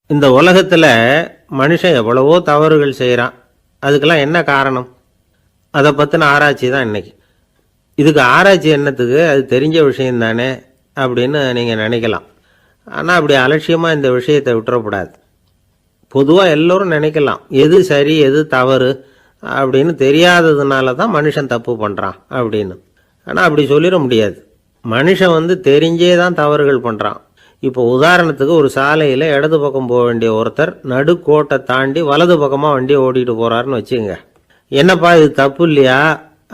இந்த உலகத்தில் மனுஷன் எவ்வளவோ தவறுகள் செய்கிறான். அதுக்கெல்லாம் என்ன காரணம்? அதை பற்றின ஆராய்ச்சி தான் இன்னைக்கு. இதுக்கு ஆராய்ச்சி என்னத்துக்கு? அது தெரிஞ்ச விஷயம் தானே அப்படின்னு நீங்கள் நினைக்கலாம். ஆனால் அப்படி அலட்சியமாக இந்த விஷயத்தை விட்டுறக்கூடாது. பொதுவாக எல்லோரும் நினைக்கலாம் எது சரி எது தவறு அப்படின்னு தெரியாததுனால தான் மனுஷன் தப்பு பண்ணுறான் அப்படின்னு. ஆனால் அப்படி சொல்லிட முடியாது. மனுஷன் தெரிஞ்சே தான் தவறுகள் பண்ணுறான். இப்போ உதாரணத்துக்கு ஒரு சாலையில் இடது பக்கம் போக வேண்டிய ஒருத்தர் நடுக்கோட்டை தாண்டி வலது பக்கமாக வண்டியை ஓட்டிகிட்டு போகிறாருன்னு வச்சுங்க. என்னப்பா இது தப்பு இல்லையா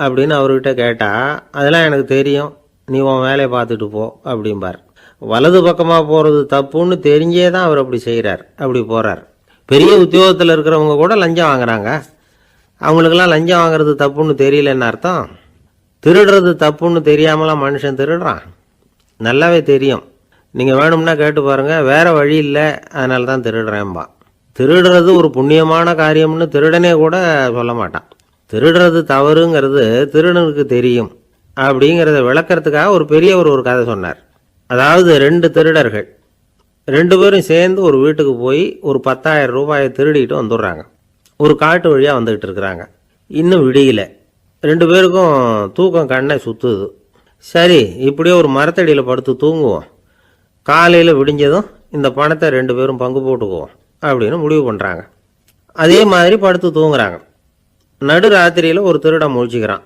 அப்படின்னு அவர்கிட்ட கேட்டால், அதெல்லாம் எனக்கு தெரியும், நீ உன் வேலையை பார்த்துட்டு போ அப்படிம்பார். வலது பக்கமாக போகிறது தப்புன்னு தெரிஞ்சே தான் அவர் அப்படி செய்கிறார், அப்படி போகிறார். பெரிய உத்தியோகத்தில் இருக்கிறவங்க கூட லஞ்சம் வாங்குறாங்க. அவங்களுக்கெல்லாம் லஞ்சம் வாங்குறது தப்புன்னு தெரியலன்னு அர்த்தம். திருடுறது தப்புன்னு தெரியாமலாம் மனுஷன் திருடுறான். நல்லாவே தெரியும். நீங்கள் வேணும்னா கேட்டு பாருங்கள், வேறு வழி இல்லை அதனால தான் திருடுறேன்பா. திருடுறது ஒரு புண்ணியமான காரியம்னு திருடனே கூட சொல்ல மாட்டான். திருடுறது தவறுங்கிறது திருடனுக்கு தெரியும் அப்படிங்கிறத விளக்கிறதுக்காக ஒரு பெரியவர் ஒரு கதை சொன்னார். அதாவது 2 திருடர்கள் 2 பேரும் சேர்ந்து ஒரு வீட்டுக்கு போய் ஒரு 10,000 ரூபாயை திருடிட்டு வந்துடுறாங்க. ஒரு காட்டு வழியாக வந்துக்கிட்டு இருக்கிறாங்க. இன்னும் விடியல. 2 பேருக்கும் தூக்கம் கண்ணை சுற்றுது. சரி, இப்படியே ஒரு மரத்தடியில் படுத்து தூங்குவோம், காலையில் விடிஞ்சதும் இந்த பணத்தை 2 பேரும் பங்கு போட்டுக்குவோம் அப்படின்னு முடிவு பண்ணுறாங்க. அதே மாதிரி படுத்து தூங்குறாங்க. நடு ராத்திரியில் ஒரு திருடன் முழிச்சிக்கிறான்.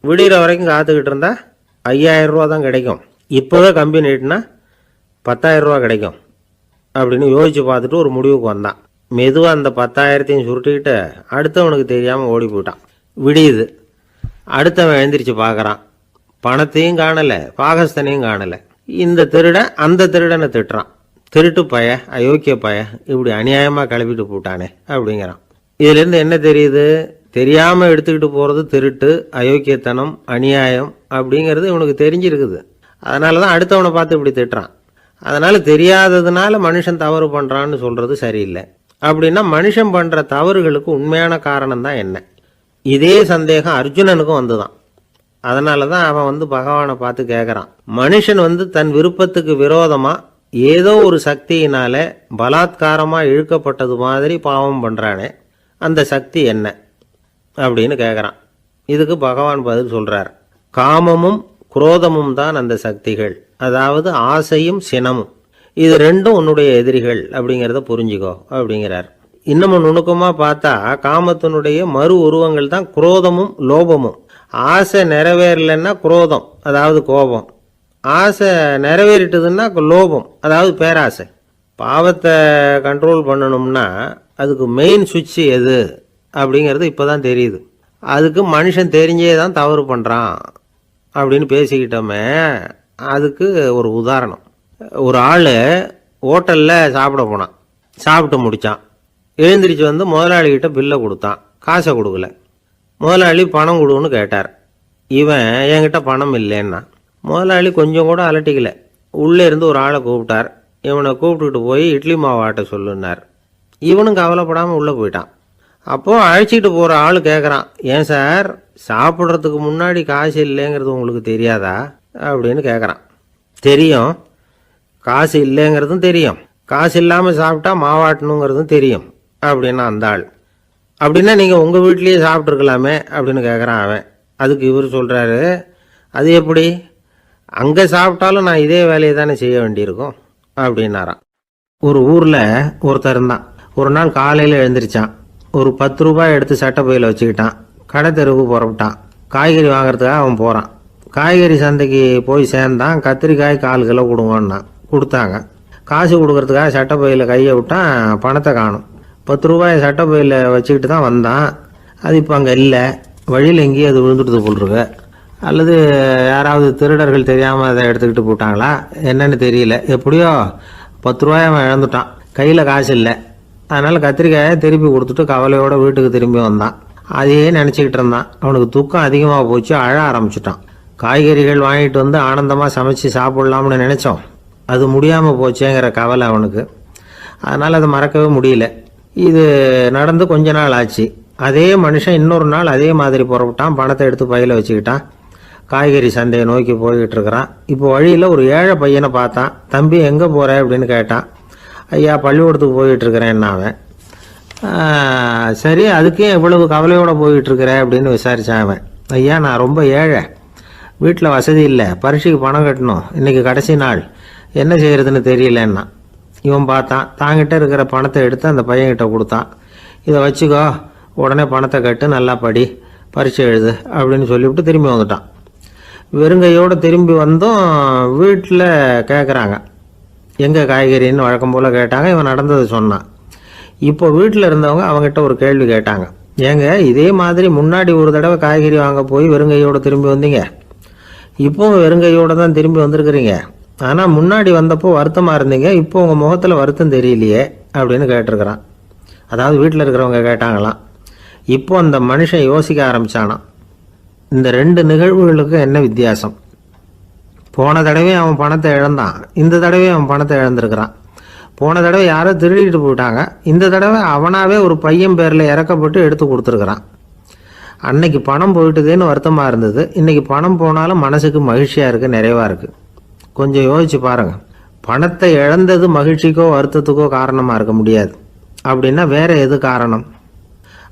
விடிகிற வரைக்கும் காத்துக்கிட்டு இருந்தால் 5,000 ரூபா தான் கிடைக்கும், இப்போவே கம்பி நீட்டினா 10,000 ரூபா கிடைக்கும் அப்படின்னு யோசித்து பார்த்துட்டு ஒரு முடிவுக்கு வந்தான். மெதுவாக அந்த 10,000த்தையும் சுருட்டிக்கிட்டு அடுத்தவனுக்கு தெரியாமல் ஓடி போயிட்டான். விடியுது. அடுத்தவன் எழுந்திரிச்சு பார்க்குறான். பணத்தையும் காணலை, பாகஸ்தனையும் காணலை. இந்த திருடன் அந்த திருடனை திட்டுறான். திருட்டு பய, அயோக்கிய பய, இப்படி அநியாயமாக கிளப்பிட்டு போட்டானே அப்படிங்கிறான். இதுலேருந்து என்ன தெரியுது? தெரியாமல் எடுத்துக்கிட்டு போகிறது திருட்டு, அயோக்கியத்தனம், அநியாயம் அப்படிங்கிறது இவனுக்கு தெரிஞ்சிருக்குது. அதனால தான் அடுத்தவனை பார்த்து இப்படி திட்டுறான். அதனால் தெரியாததுனால மனுஷன் தவறு பண்ணுறான்னு சொல்கிறது சரியில்லை. அப்படின்னா மனுஷன் பண்ணுற தவறுகளுக்கு உண்மையான காரணம் தான் என்ன? இதே சந்தேகம் அர்ஜுனனுக்கும் வந்துதான். அதனால தான் அவன் பகவானை பார்த்து கேட்குறான். மனுஷன் தன் விருப்பத்துக்கு விரோதமாக ஏதோ ஒரு சக்தியினால பலாத்காரமாக இழுக்கப்பட்டது மாதிரி பாவம் பண்ணுறானே, அந்த சக்தி என்ன அப்படின்னு கேட்குறான். இதுக்கு பகவான் பதில் சொல்கிறார். காமமும் குரோதமும் தான் அந்த சக்திகள், அதாவது ஆசையும் சினமும். இது 2ம் உன்னுடைய எதிரிகள் அப்படிங்கிறத புரிஞ்சுக்கோ அப்படிங்கிறார். இன்னமும் நுணுக்கமாக பார்த்தா காமத்தினுடைய மறு உருவங்கள் தான் குரோதமும் லோபமும். ஆசை நிறைவேறலைன்னா குரோதம், அதாவது கோபம். ஆசை நிறைவேறிட்டதுன்னா லோபம், அதாவது பேராசை. பாவத்தை கண்ட்ரோல் பண்ணணும்னா அதுக்கு மெயின் சுவிட்ச் எது அப்படிங்கிறது இப்போ தான் தெரியுது. அதுக்கு மனுஷன் தெரிஞ்சே தான் தவறு பண்ணுறான் அப்படின்னு பேசிக்கிட்டோமே. அதுக்கு ஒரு உதாரணம். ஒரு ஆள் ஹோட்டலில் சாப்பிட போனான். சாப்பிட்டு முடித்தான். எழுந்திரிச்சு முதலாளிகிட்ட பில்லை கொடுத்தான். காசை கொடுக்கல. முதலாளி பணம் கொடுன்னு கேட்டார். இவன் என்கிட்ட பணம் இல்லைன்னா. முதலாளி கொஞ்சம் கூட அலட்டிக்கல. உள்ளே இருந்து ஒரு ஆளை கூப்பிட்டார். இவனை கூப்பிட்டுக்கிட்டு போய் இட்லி மாவு ஆட்ட சொல்லுன்னார். இவனும் கவலைப்படாமல் உள்ளே போயிட்டான். அப்போது அழைச்சிக்கிட்டு போகிற ஆள் கேட்குறான், ஏன் சார் சாப்பிட்றதுக்கு முன்னாடி காசு இல்லைங்கிறது உங்களுக்கு தெரியாதா அப்படின்னு கேட்குறான். தெரியும், காசு இல்லைங்கிறதும் தெரியும், காசு இல்லாமல் சாப்பிட்டா மாவாட்டணுங்கிறதும் தெரியும் அப்படின்னா அந்த ஆள். அப்படின்னா நீங்கள் உங்கள் வீட்லேயே சாப்பிட்ருக்கலாமே அப்படின்னு கேட்குறான் அவன். அதுக்கு இவர் சொல்கிறாரு, அது எப்படி? அங்கே சாப்பிட்டாலும் நான் இதே வேலையை தானே செய்ய வேண்டியிருக்கும் அப்படின்னாரான். ஒரு ஊரில் ஒருத்தர் இருந்தான். ஒரு நாள் காலையில் எழுந்திரிச்சான். ஒரு 10 ரூபாய் எடுத்து சட்டை பையில் வச்சுக்கிட்டான். கடை தெருவுக்கு புறப்பட்டான். காய்கறி வாங்குறதுக்காக அவன் போகிறான். காய்கறி சந்தைக்கு போய் சேர்ந்தான். கத்திரிக்காய் 4 கிலோ கொடுங்கன்னா கொடுத்தாங்க. காசு கொடுக்கறதுக்காக சட்டை பையில் கையை விட்டான். பணத்தை காணும். 10 ரூபாயை சட்டை பையில் வச்சுக்கிட்டு தான் வந்தான். அது இப்போ அங்கே இல்லை. வழியில் எங்கேயும் அது விழுந்துட்டு போட்டிருக்கு. அல்லது யாராவது திருடர்கள் தெரியாமல் அதை எடுத்துக்கிட்டு போட்டாங்களா என்னன்னு தெரியல. எப்படியோ 10 ரூபாயை அவன் இழந்துட்டான். கையில் காசு இல்லை. அதனால் கத்திரிக்காயை திருப்பி கொடுத்துட்டு கவலையோடு வீட்டுக்கு திரும்பி வந்தான். அதையே நினச்சிக்கிட்டு இருந்தான். அவனுக்கு தூக்கம் அதிகமாக போச்சு. அழ ஆரம்பிச்சிட்டான். காய்கறிகள் வாங்கிட்டு ஆனந்தமாக சமைச்சு சாப்பிட்லாம்னு நினச்சோம். அது முடியாமல் போச்சேங்கிற கவலை அவனுக்கு. அதனால் அதை மறக்கவே முடியல. இது நடந்து கொஞ்ச நாள் ஆச்சு. அதே மனுஷன் இன்னொரு நாள் அதே மாதிரி புறப்பட்டான். பணத்தை எடுத்து பையில் வச்சுக்கிட்டான். காய்கறி சந்தையை நோக்கி போய்கிட்டு இருக்கிறான். இப்போ வழியில் ஒரு ஏழை பையனை பார்த்தான். தம்பி எங்கே போகிற அப்படின்னு கேட்டான். ஐயா பள்ளிக்கூடத்துக்கு போயிட்டுருக்கிறேன் அவன். சரி, அதுக்கே இவ்வளவு கவலையோடு போயிட்டுருக்கிற அப்படின்னு விசாரித்தான் அவன். ஐயா நான் ரொம்ப ஏழை, வீட்டில் வசதி இல்லை, பரீட்சைக்கு பணம் கட்டணும், இன்றைக்கி கடைசி நாள், என்ன செய்கிறதுன்னு தெரியலன்னா. இவன் பார்த்தான், தாங்கிட்ட இருக்கிற பணத்தை எடுத்து அந்த பையன்கிட்ட கொடுத்தான். இதை வச்சுக்கோ, உடனே பணத்தை கட்டு, நல்லா படி, பரீட்சை எழுது அப்படின்னு சொல்லிவிட்டு திரும்பி வந்துட்டான். வெறுங்கையோடு திரும்பி வந்தும் வீட்டில் கேட்குறாங்க எங்கே காய்கறின்னு வழக்கம் போல் கேட்டாங்க. இவன் நடந்ததை சொன்னான். இப்போ வீட்டில் இருந்தவங்க அவங்ககிட்ட ஒரு கேள்வி கேட்டாங்க. ஏங்க இதே மாதிரி முன்னாடி ஒரு தடவை காய்கறி வாங்க போய் வெறுங்கையோடு திரும்பி வந்தீங்க, இப்போவும் வெறுங்கையோடு தான் திரும்பி வந்திருக்கிறீங்க, ஆனால் முன்னாடி வந்தப்போ வருத்தமாக இருந்தீங்க, இப்போ உங்கள் முகத்தில் வருத்தம் தெரியலையே அப்படின்னு கேட்டிருக்கிறான். அதாவது வீட்டில் இருக்கிறவங்க கேட்டாங்களாம். இப்போ அந்த மனுஷன் யோசிக்க ஆரம்பித்தானான், இந்த ரெண்டு நிகழ்வுகளுக்கு என்ன வித்தியாசம்? போன தடவை அவன் பணத்தை இழந்தான், இந்த தடவை அவன் பணத்தை இழந்திருக்கிறான். போன தடவை யாரோ திருடிட்டு போயிட்டாங்க, இந்த தடவை அவனாவே ஒரு பையன் பேரில் இறக்கப்பட்டு எடுத்து கொடுத்துருக்குறான். அன்னைக்கு பணம் போயிட்டுதேன்னு வருத்தமாக இருந்தது, இன்றைக்கி பணம் போனாலும் மனசுக்கு மகிழ்ச்சியாக இருக்குது, நிறைவாக இருக்குது. கொஞ்சம் யோசிச்சு பாருங்கள். பணத்தை இழந்தது மகிழ்ச்சிக்கோ வருத்தத்துக்கோ காரணமாக இருக்க முடியாது. அப்படின்னா வேற எது காரணம்?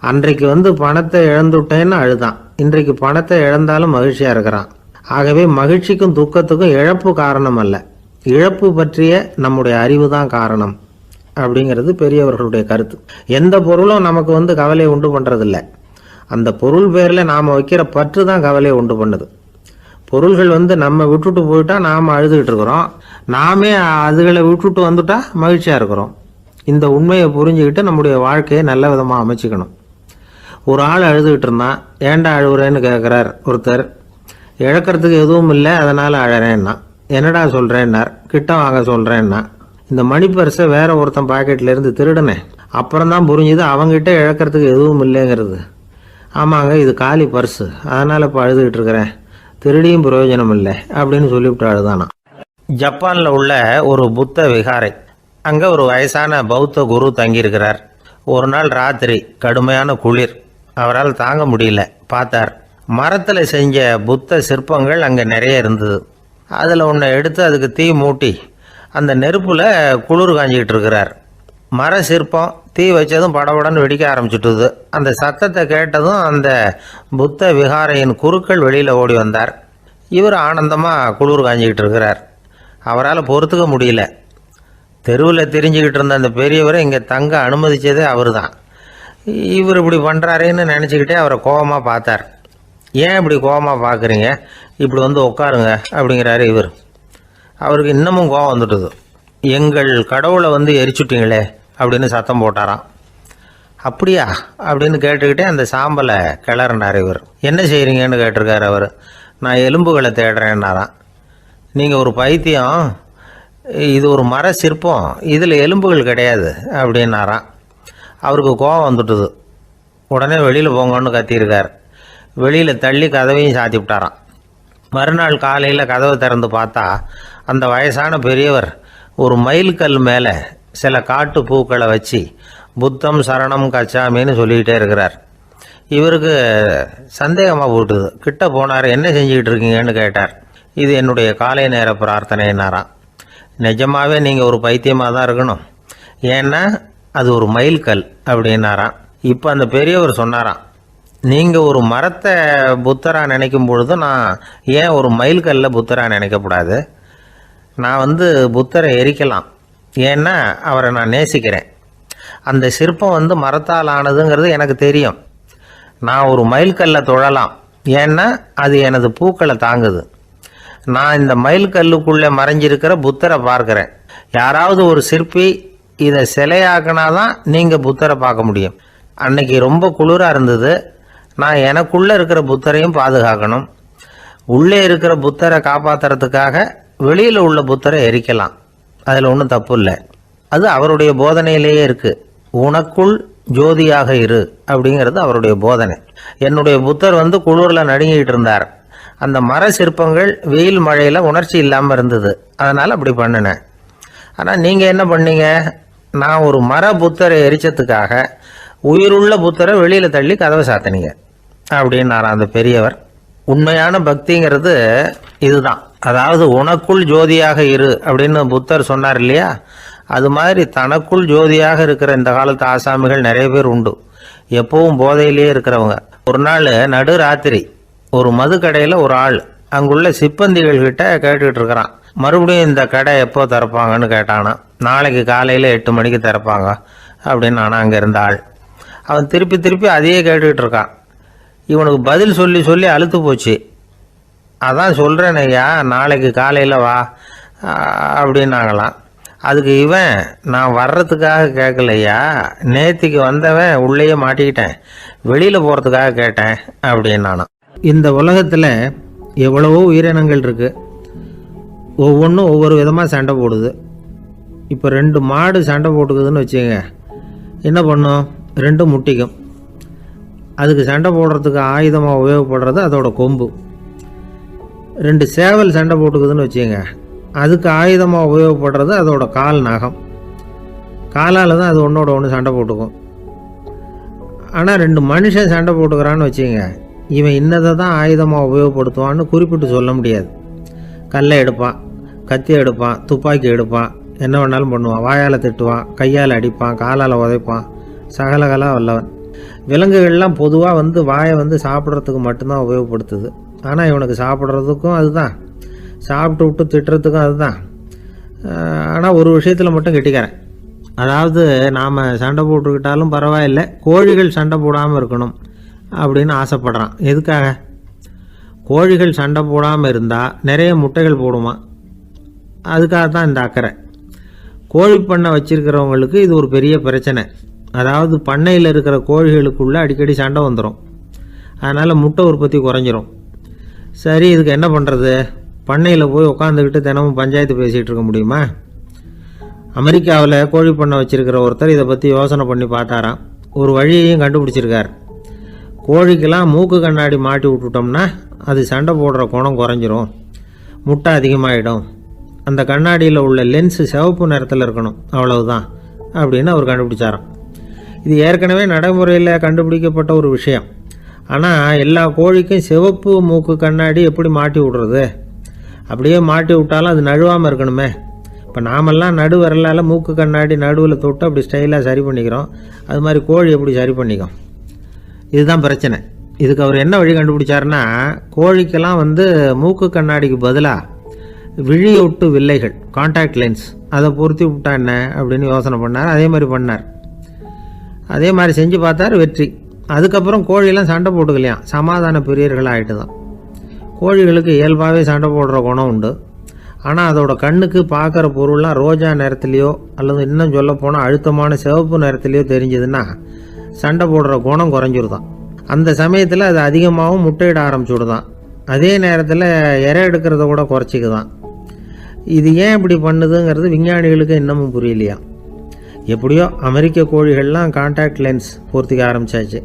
அன்றைக்கு பணத்தை இழந்துட்டேன்னு அழுதான், இன்றைக்கு பணத்தை இழந்தாலும் மகிழ்ச்சியாக இருக்கிறான். ஆகவே மகிழ்ச்சிக்கும் துக்கத்துக்கும் இழப்பு காரணம் அல்ல, இழப்பு பற்றிய நம்முடைய அறிவு தான் காரணம் அப்படிங்கிறது பெரியவர்களுடைய கருத்து. எந்த பொருளும் நமக்கு கவலையை உண்டு பண்ணுறதில்ல, அந்த பொருள் பேரில் நாம் வைக்கிற பற்று தான் கவலையை உண்டு பண்ணுது. பொருள்கள் நம்ம விட்டுட்டு போயிட்டா நாம் அழுதுகிட்டு இருக்கிறோம், நாமே அதுகளை விட்டுட்டு வந்துட்டா மகிழ்ச்சியாக இருக்கிறோம். இந்த உண்மையை புரிஞ்சுக்கிட்டு நம்முடைய வாழ்க்கையை நல்ல விதமாக அமைச்சிக்கணும். ஒரு ஆள் அழுதுகிட்டு இருந்தான், ஏன்டா அழுகுறேன்னு கேட்குறார் ஒருத்தர். இழக்கிறதுக்கு எதுவும் இல்லை அதனால் அழறேன்னா. என்னடா சொல்கிறேன்னார். கிட்ட வாங்க சொல்கிறேன்னா. இந்த மணி பர்ஸை வேற ஒருத்தன் பாக்கெட்லேருந்து திருடுனேன், அப்புறம் தான் புரிஞ்சுது அவங்ககிட்ட இழக்கிறதுக்கு எதுவும் இல்லைங்கிறது. ஆமாங்க இது காலி பர்ஸு, அதனால் இப்போ அழுதுகிட்டு இருக்கிறேன், திருடியும் பிரயோஜனம் இல்லை அப்படின்னு சொல்லிவிட்டு அழுதானா. ஜப்பானில் உள்ள ஒரு புத்த விகாரை, அங்கே ஒரு வயசான பௌத்த குரு தங்கியிருக்கிறார். ஒரு நாள் ராத்திரி கடுமையான குளிர், அவரால் தாங்க முடியல. பார்த்தார், மரத்தில் செஞ்ச புத்த சிற்பங்கள் அங்கே நிறைய இருந்தது. அதில் ஒன்றை எடுத்து அதுக்கு தீ மூட்டி அந்த நெருப்பில் குளிர் காஞ்சிக்கிட்டு இருக்கிறார். மர சிற்பம் தீ வச்சதும் படபடன்னு வெடிக்க ஆரம்பிச்சுட்டுது. அந்த சத்தத்தை கேட்டதும் அந்த புத்த விகாரையின் குருக்கள் வெளியில் ஓடி வந்தார். இவர் ஆனந்தமாக குளிர் காஞ்சிக்கிட்டு இருக்கிறார். அவரால் பொறுத்துக்க முடியல. தெருவில் தெரிஞ்சுக்கிட்டு இருந்த அந்த பெரியவரை இங்கே தங்க அனுமதித்ததே அவர் தான். இவர் இப்படி பண்ணுறாருன்னு நினச்சிக்கிட்டே அவரை கோபமாக பார்த்தார். ஏன் இப்படி கோபமாக பார்க்குறீங்க, இப்படி உட்காருங்க அப்படிங்கிறாரு இவர். அவருக்கு இன்னமும் கோபம் வந்துட்டுது. எங்கள் கடவுளை எரிச்சுட்டிங்களே அப்படின்னு சத்தம் போட்டாராம். அப்படியா அப்படின்னு கேட்டுக்கிட்டே அந்த சாம்பலை கிளறினார் இவர். என்ன செய்கிறீங்கன்னு கேட்டிருக்காரு அவர். நான் எலும்புகளை தேடுறேன்னாராம். நீங்கள் ஒரு பைத்தியம், இது ஒரு மர சிற்பம், இதில் எலும்புகள் கிடையாது அப்படின்னாராம். அவருக்கு கோபம் வந்துட்டுது. உடனே வெளியில் போங்கன்னு கத்தியிருக்கார். வெளியில் தள்ளி கதவையும் சாத்தி விட்டாராம். மறுநாள் காலையில் கதவை திறந்து பார்த்தா அந்த வயசான பெரியவர் ஒரு மைல்கல் மேலே சில காட்டு பூக்களை வச்சு புத்தம் சரணம் கச்சாமின்னு சொல்லிக்கிட்டே இருக்கிறார். இவருக்கு சந்தேகமாக போட்டுது. கிட்ட போனார். என்ன செஞ்சுக்கிட்டு இருக்கீங்கன்னு கேட்டார். இது என்னுடைய காலை நேர பிரார்த்தனைன்னாராம். நிஜமாகவே நீங்கள் ஒரு பைத்தியமாக தான் இருக்கணும், ஏன்னா அது ஒரு மைல்கல் அப்படின்னாராம். இப்போ அந்த பெரியவர் சொன்னாராம், நீங்கள் ஒரு மரத்தை புத்தராக நினைக்கும் பொழுது நான் ஏன் ஒரு மைல்கல்ல புத்தராக நினைக்கக்கூடாது? நான் புத்தரை எரிக்கலாம், ஏன்னா அவரை நான் நேசிக்கிறேன். அந்த சிற்பம் மரத்தால் ஆனதுங்கிறது எனக்கு தெரியும். நான் ஒரு மைல்கல்ல தொழலாம், ஏன்னா அது எனது பூக்களை தாங்குது. நான் இந்த மைல்கல்லுக்குள்ளே மறைஞ்சிருக்கிற புத்தரை பார்க்குறேன். யாராவது ஒரு சிற்பி இதை சிலையாக்கினாதான் நீங்கள் புத்தரை பார்க்க முடியும். அன்னைக்கு ரொம்ப குளிராக இருந்தது. நான் எனக்குள்ளே இருக்கிற புத்தரையும் பாதுகாக்கணும். உள்ளே இருக்கிற புத்தரை காப்பாற்றுறதுக்காக வெளியில் உள்ள புத்தரை எரிக்கலாம், அதில் ஒன்றும் தப்பு இல்லை. அது அவருடைய போதனையிலேயே இருக்குது. உனக்குள் ஜோதியாக இரு அப்படிங்கிறது அவருடைய போதனை. என்னுடைய புத்தர் குளிரில் நடுங்கிட்டு இருந்தார். அந்த மர சிற்பங்கள் வெயில் மழையில் உணர்ச்சி இல்லாமல் இருந்தது, அதனால் அப்படி பண்ணினேன். ஆனால் நீங்கள் என்ன பண்ணீங்க? நான் ஒரு மர புத்தரை எரிச்சதுக்காக உயிருள்ள புத்தரை வெளியில் தள்ளி கதவை சாத்தினீங்க அப்படின்னாராம் அந்த பெரியவர். உண்மையான பக்திங்கிறது இதுதான். அதாவது உனக்குள் ஜோதியாக இரு அப்படின்னு புத்தர் சொன்னார் இல்லையா, அது மாதிரி தனக்குள் ஜோதியாக இருக்கிற இந்த காலத்து ஆசாமிகள் நிறைய பேர் உண்டு. எப்பவும் போதையிலேயே இருக்கிறவங்க. ஒரு நாள் நடு ராத்திரி ஒரு மது கடையில் ஒரு ஆள் அங்குள்ள சிப்பந்திகள் கிட்ட கேட்டுக்கிட்டு இருக்கிறான். மறுபடியும் இந்த கடை எப்போ திறப்பாங்கன்னு கேட்டானா. நாளைக்கு காலையில் 8 மணிக்கு திறப்பாங்க அப்படின்னு நானும் அங்கே இருந்த ஆள். அவன் திருப்பி திருப்பி அதையே கேட்டுக்கிட்டு இருக்கான். இவனுக்கு பதில் சொல்லி சொல்லி அழுத்து போச்சு. அதான் சொல்கிறேன் ஐயா, நாளைக்கு காலையில் வா அப்படின்னாங்களாம். அதுக்கு இவன், நான் வர்றதுக்காக கேட்கலையா, நேத்திக்கு வந்தவன் உள்ளேயே மாட்டிக்கிட்டேன், வெளியில் போகிறதுக்காக கேட்டேன் அப்படின்னு நானும். இந்த உலகத்தில் எவ்வளவோ உயிரினங்கள் இருக்குது. ஒவ்வொன்றும் ஒவ்வொரு விதமாக சண்டை போடுது. இப்போ 2 மாடு சண்டை போட்டுக்குதுன்னு வச்சுக்கோங்க, என்ன பண்ணும்? 2 முட்டிக்கும். அதுக்கு சண்டை போடுறதுக்கு ஆயுதமாக உபயோகப்படுறது அதோட கொம்பு. 2 சேவல் சண்டை போட்டுக்குதுன்னு வச்சுக்கோங்க, அதுக்கு ஆயுதமாக உபயோகப்படுறது அதோட கால் நகம். காலால் தான் அது ஒன்றோட ஒன்று சண்டை போட்டுக்கும். ஆனால் 2 மனுஷன் சண்டை போட்டுக்கிறான்னு வச்சுக்கோங்க, இவன் இன்னதை தான் ஆயுதமாக உபயோகப்படுத்துவான்னு குறிப்பிட்டு சொல்ல முடியாது. கல்லை எடுப்பான், கத்தி எடுப்பான், துப்பாக்கி எடுப்பான், என்ன வேணாலும் பண்ணுவான். வாயால் திட்டுவான், கையால் அடிப்பான், காலால் உதைப்பான், சகலகலாக வல்லவன். விலங்குகள்லாம் பொதுவாக வாயை சாப்பிட்றதுக்கு மட்டும்தான் உபயோகப்படுத்துது. ஆனால் இவனுக்கு சாப்பிட்றதுக்கும் அதுதான், சாப்பிட்டு விட்டு திட்டுறதுக்கும் அதுதான். ஆனால் ஒரு விஷயத்தில் மட்டும் கெட்டிக்கிறேன். அதாவது நாம் சண்டை போட்டுக்கிட்டாலும் பரவாயில்லை, கோழிகள் சண்டை போடாமல் இருக்கணும் அப்படின்னு ஆசைப்படுறான். எதுக்காக? கோழிகள் சண்டை போடாமல் இருந்தால் நிறைய முட்டைகள் போடுமா, அதுக்காக தான் இந்த அக்கறை. கோழி பண்ணை வச்சிருக்கிறவங்களுக்கு இது ஒரு பெரிய பிரச்சனை. அதாவது பண்ணையில் இருக்கிற கோழிகளுக்குள்ளே அடிக்கடி சண்டை வந்துடும். அதனால் முட்டை உற்பத்தி குறைஞ்சிரும். சரி, இதுக்கு என்ன பண்ணுறது? பண்ணையில் போய் உட்காந்துக்கிட்டு தினமும் பஞ்சாயத்து பேசிகிட்டு இருக்க முடியுமா? அமெரிக்காவில் கோழி பண்ணை வச்சிருக்கிற ஒருத்தர் இதை பற்றி யோசனை பண்ணி பார்த்தாராம். ஒரு வழியையும் கண்டுபிடிச்சிருக்கார். கோழிக்கெல்லாம் மூக்கு கண்ணாடி மாட்டி விட்டுட்டோம்னா அது சண்டை போடுற குணம் குறைஞ்சிரும், முட்டை அதிகமாகிடும். அந்த கண்ணாடியில் உள்ள லென்ஸு சிவப்பு நிறத்தில் இருக்கணும், அவ்வளவுதான் அப்படின்னு அவர் கண்டுபிடிச்சாராம். இது ஏற்கனவே நடைமுறையில் கண்டுபிடிக்கப்பட்ட ஒரு விஷயம். ஆனால் எல்லா கோழிக்கும் சிவப்பு மூக்கு கண்ணாடி எப்படி மாட்டி விடுறது? அப்படியே மாட்டி விட்டாலும் அது நழுவாமல் இருக்கணுமே. இப்போ நாமெல்லாம் நடு வரலால் மூக்கு கண்ணாடி நடுவில் தொட்டு அப்படி ஸ்டைலாக சரி பண்ணிக்கிறோம். அது மாதிரி கோழி எப்படி சரி பண்ணிக்கும்? இதுதான் பிரச்சனை. இதுக்கு அவர் என்ன வழி கண்டுபிடிச்சாருன்னா, கோழிக்கெல்லாம் மூக்கு கண்ணாடிக்கு பதிலாக விழியொட்டு வில்லைகள், கான்டாக்ட் லென்ஸ், அதை பொருத்தி விட்டா என்ன அப்படின்னு யோசனை பண்ணார். அதே மாதிரி பண்ணார். அதே மாதிரி செஞ்சு பார்த்தார், வெற்றி. அதுக்கப்புறம் கோழியெல்லாம் சண்டை போட்டுக்கலையாம், சமாதான பிரியர்கள் ஆகிட்டு தான். கோழிகளுக்கு இயல்பாகவே சண்டை போடுற குணம் உண்டு. ஆனால் அதோட கண்ணுக்கு பார்க்குற பொருள்லாம் ரோஜா நிறத்துலையோ அல்லது இன்னும் சொல்ல போனால் அழுத்தமான சிவப்பு நிறத்துலையோ தெரிஞ்சதுன்னா சண்டை போடுற குணம் குறைஞ்சிருதான். அந்த சமயத்தில் அது அதிகமாகவும் முட்டையிட ஆரம்பிச்சுடுதான். அதே நேரத்தில் இறை எடுக்கிறத கூட குறைச்சிக்குதான். இது ஏன் இப்படி பண்ணுதுங்கிறது விஞ்ஞானிகளுக்கு இன்னமும் புரியலையா. எப்படியோ அமெரிக்க கோழிகள்லாம் கான்டாக்ட் லென்ஸ் பொருத்திக்க ஆரம்பித்தாச்சு.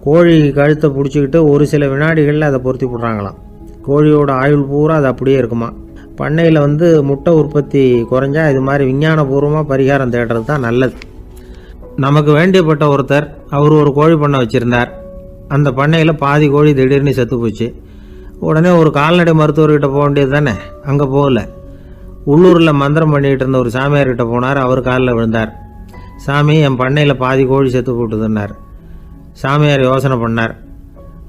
கோழி கழுத்தை பிடிச்சிக்கிட்டு ஒரு சில வினாடிகளில் அதை பொருத்தி போடுறாங்களாம். கோழியோட ஆயுள் பூரா அது அப்படியே இருக்குமா. பண்ணையில் முட்டை உற்பத்தி குறைஞ்சா இது மாதிரி விஞ்ஞானபூர்வமாக பரிகாரம் தேடுறது தான் நல்லது. நமக்கு வேண்டியப்பட்ட ஒருத்தர், அவர் ஒரு கோழி பண்ணை வச்சுருந்தார். அந்த பண்ணையில் பாதி கோழி திடீர்னு செத்து போச்சு. உடனே ஒரு கால்நடை மருத்துவர்கிட்ட போக வேண்டியது தானே. அங்கே போகல, உள்ளூரில் மந்திரம் பண்ணிகிட்டு இருந்த ஒரு சாமியார்கிட்ட போனார். அவர் காலில் விழுந்தார். சாமி, என் பண்ணையில் பாதி கோழி செத்து போட்டுதுன்னார். சாமியார் யோசனை பண்ணார்.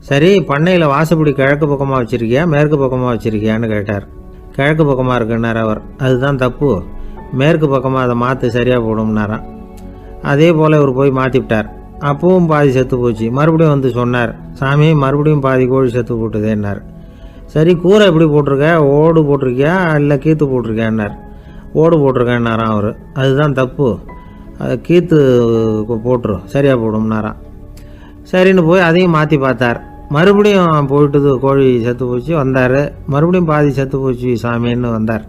சரி, பண்ணையில் வாசப்படி கிழக்கு பக்கமாக வச்சுருக்கியா மேற்கு பக்கமாக வச்சுருக்கியான்னு கேட்டார். கிழக்கு பக்கமாக இருக்குன்னார் அவர். அதுதான் தப்பு, மேற்கு பக்கமாக அதை மாற்று, சரியாக போடும்னாராம். அதே போல் இவர் போய் மாற்றிவிட்டார். அப்பவும் பாதி செத்து போச்சு. மறுபடியும் சொன்னார், சாமி மறுபடியும் பாதி கோழி செத்து போட்டுதேன்னார். சரி, கூரை எப்படி போட்டிருக்க, ஓடு போட்டிருக்கியா இல்லை கீத்து போட்டிருக்கியான்னார். ஓடு போட்டிருக்கேன்னாராம் அவர். அதுதான் தப்பு, அதை கீத்து போட்டுரும், சரியாக போடும்னாராம். சரின்னு போய் அதையும் மாற்றி பார்த்தார். மறுபடியும் போயிட்டுது, கோழி செத்து போச்சு. வந்தார், மறுபடியும் பாதி செத்து போச்சு சாமின்னு வந்தார்.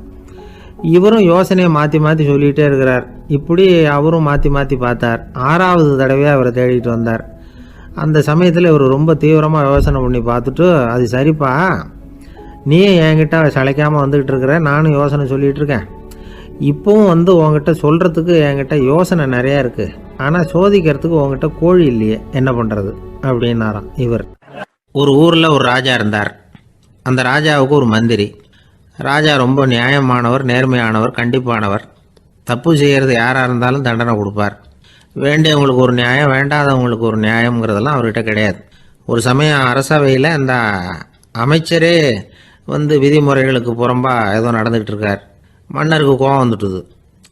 இவரும் யோசனையை மாற்றி மாற்றி சொல்லிகிட்டே இருக்கிறார். இப்படி அவரும் மாற்றி மாற்றி பார்த்தார். 6வது தடவையாக அவரை தேடிட்டு வந்தார். அந்த சமயத்தில் இவர் ரொம்ப தீவிரமாக யோசனை பண்ணி பார்த்துட்டு, அது சரிப்பா, நீ என்கிட்ட சளைக்காமல் வந்துக்கிட்டு இருக்கிற, நானும் யோசனை சொல்லிகிட்டு இருக்கேன். இப்போவும் உங்ககிட்ட சொல்கிறதுக்கு என்கிட்ட யோசனை நிறையா இருக்குது, ஆனால் சோதிக்கிறதுக்கு உங்ககிட்ட கோழி இல்லையே, என்ன பண்ணுறது அப்படின்னாராம் இவர். ஒரு ஊரில் ஒரு ராஜா இருந்தார். அந்த ராஜாவுக்கு ஒரு மந்திரி. ராஜா ரொம்ப நியாயமானவர், நேர்மையானவர், கண்டிப்பானவர். தப்பு செய்கிறது யாராக இருந்தாலும் தண்டனை கொடுப்பார். வேண்டியவங்களுக்கு ஒரு நியாயம், வேண்டாதவங்களுக்கு ஒரு நியாயங்கிறதெல்லாம் அவர்கிட்ட கிடையாது. ஒரு சமயம் அரசவையில் அந்த அமைச்சரே விதிமுறைகளுக்கு புறம்பா ஏதோ நடந்துகிட்டு இருக்கார். மன்னருக்கு கோபம் வந்துட்டுது.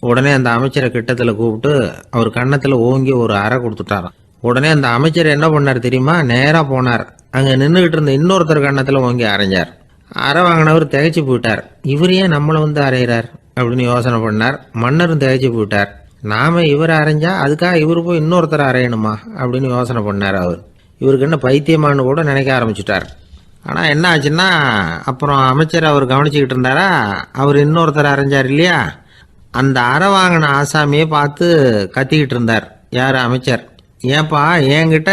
உடனே அந்த அமைச்சரை கிட்டத்தில் கூப்பிட்டு அவர் கன்னத்தில் ஓங்கி ஒரு அறை கொடுத்துட்டாராம். உடனே அந்த அமைச்சர் என்ன பண்ணார் தெரியுமா? நேராக போனார். அங்கே நின்றுக்கிட்டு இருந்த இன்னொருத்தர் கன்னத்தில் ஓங்கி அரைஞ்சார். அறை வாங்கினவர் திகைச்சு போயிட்டார். இவர் ஏன் நம்மளை அரைகிறார் அப்படின்னு யோசனை பண்ணார். மன்னரும் திகைச்சு போயிட்டார். நாம இவரை அரைஞ்சா அதுக்காக இவர் போய் இன்னொருத்தர் அரையணுமா அப்படின்னு யோசனை பண்ணார். இவருக்கு என்ன பைத்தியமானு கூட நினைக்க ஆரம்பிச்சுட்டார். ஆனால் என்ன ஆச்சுன்னா, அப்புறம் அமைச்சர் அவர் கவனிச்சுக்கிட்டு இருந்தாரா, அவர் இன்னொருத்தர் அரைஞ்சார் இல்லையா, அந்த அறை வாங்கின ஆசாமியை பார்த்து கத்திக்கிட்டு இருந்தார். யார்? அமைச்சர். ஏன்பா என்கிட்ட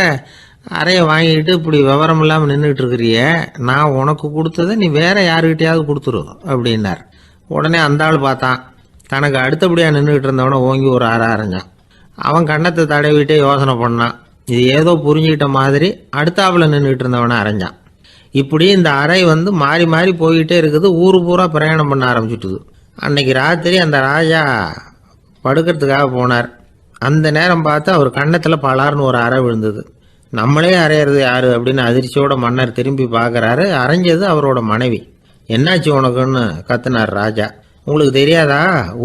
அறையை வாங்கிக்கிட்டு இப்படி விவரம் இல்லாமல் நின்றுக்கிட்டு இருக்கிறிய, நான் உனக்கு கொடுத்ததை நீ வேற யாருக்கிட்டையாவது கொடுத்துரு அப்படின்னார். உடனே அந்த ஆள் பார்த்தான், தனக்கு அடுத்தபடியாக நின்றுக்கிட்டு இருந்தவனை ஓங்கி ஒரு அறை அரைஞ்சான். அவன் கன்னத்தை தடவிட்டே யோசனை பண்ணான். இது ஏதோ புரிஞ்சுக்கிட்ட மாதிரி அடுத்தாப்புல நின்றுக்கிட்டு இருந்தவனை அரைஞ்சான். இப்படி இந்த அறை மாறி மாறி போய்கிட்டே இருக்குது. ஊரு பூரா பிரயாணம் பண்ண ஆரம்பிச்சுட்டுது. அன்னைக்கு ராத்திரி அந்த ராஜா படுக்கிறதுக்காக போனார். அந்த நேரம் பார்த்து அவர் கன்னத்தில் பலார்னு ஒரு அறை விழுந்தது. நம்மளே அரையிறது யாரு அப்படின்னு அதிர்ச்சியோட மன்னர் திரும்பி பார்க்குறாரு. அரைஞ்சது அவரோட மனைவி. என்னாச்சு உனக்குன்னு கத்துனார் ராஜா. உங்களுக்கு தெரியாதா,